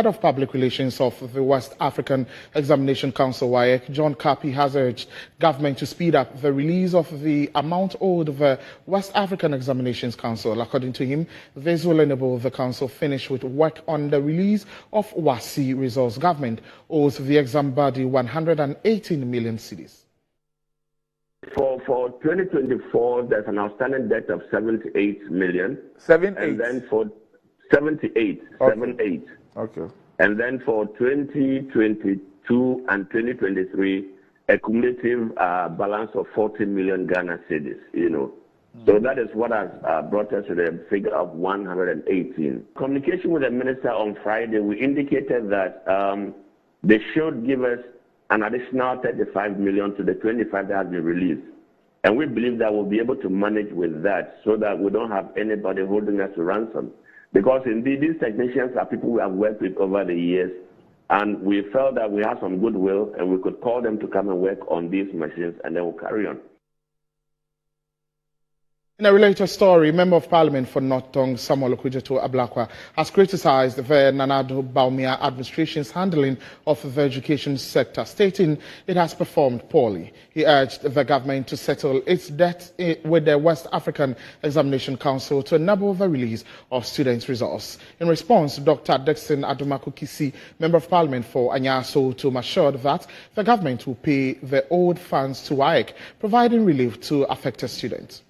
Head of Public Relations of the West African Examination Council, WAEC, John Kapi, has urged government to speed up the release of the amount owed the West African Examinations Council. According to him, this will enable the council finish with work on the release of WAEC results. Government owes the exam body 118 million cedis. For 2024, there's an outstanding debt of 78 million. 78? And then for 78, okay. 78. Okay. And then for 2022 and 2023, a cumulative balance of 40 million Ghana cedis, So that is what has brought us to the figure of 118. Communication with the minister on Friday, we indicated that they should give us an additional 35 million to the 25 that has been released. And we believe that we'll be able to manage with that so that we don't have anybody holding us to ransom. Because indeed, these technicians are people we have worked with over the years, and we felt that we had some goodwill and we could call them to come and work on these machines, and then we'll carry on. In a related story, Member of Parliament for North Tongue, Samuel Okudzeto Ablakwa, has criticized the Nana Addo Bawumia administration's handling of the education sector, stating it has performed poorly. He urged the government to settle its debt with the West African Examination Council to enable the release of students' results. In response, Dr. Dixon Adumaku-Kisi, Member of Parliament for Anyaso, assured that the government will pay the owed funds to WAEC, providing relief to affected students.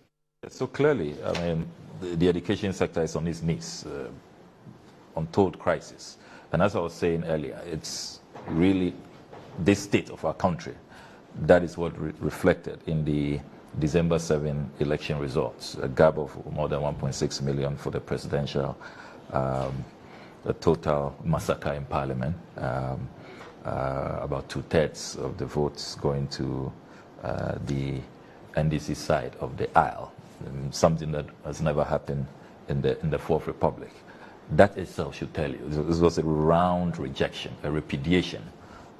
So clearly, I mean, the education sector is on its knees, untold crisis. And as I was saying earlier, it's really this state of our country that is what reflected in the December 7 election results, a gap of more than 1.6 million for the presidential, a total massacre in parliament, about 2/3 of the votes going to the NDC side of the aisle. Something that has never happened in the Fourth Republic. That itself should tell you. This was a round rejection, a repudiation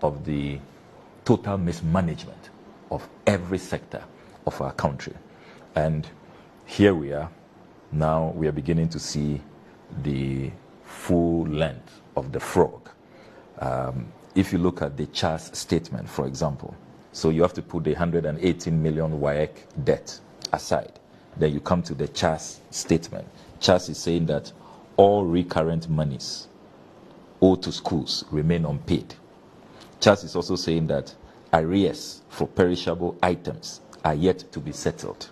of the total mismanagement of every sector of our country. And here we are. Now we are beginning to see the full length of the frog. If you look at the CHAS statement, for example, so you have to put the 118 million WAEC debt aside. Then you come to the CHAS statement. CHAS is saying that all recurrent monies owed to schools remain unpaid. CHAS is also saying that arrears for perishable items are yet to be settled.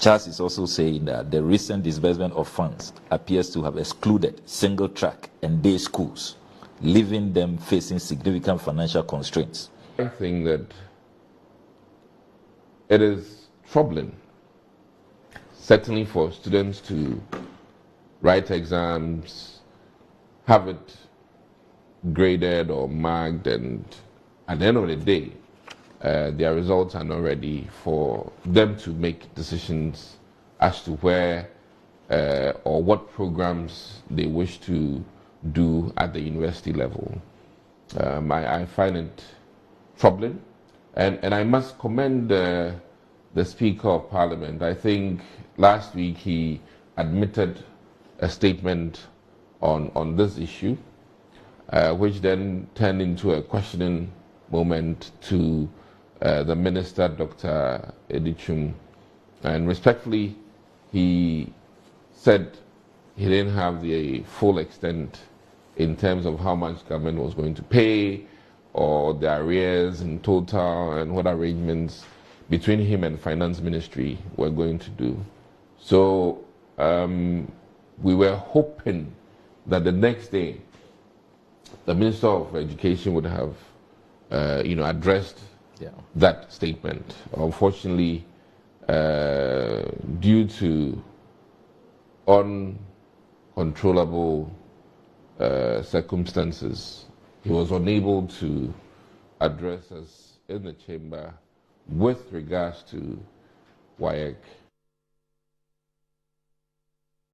CHAS is also saying that the recent disbursement of funds appears to have excluded single-track and day schools, leaving them facing significant financial constraints. I think that it is troubling, certainly for students to write exams, have it graded or marked, and at the end of the day, their results are not ready for them to make decisions as to where or what programs they wish to do at the university level. I find it troubling, and I must commend the Speaker of Parliament. I think last week he admitted a statement on this issue, which then turned into a questioning moment to the Minister, Dr. Edichum. And respectfully, he said he didn't have the full extent in terms of how much government was going to pay or the arrears in total and what arrangements between him and Finance Ministry were going to do. So we were hoping that the next day the Minister of Education would have addressed that statement. Unfortunately, due to uncontrollable circumstances, he was unable to address us in the chamber with regards to WAEC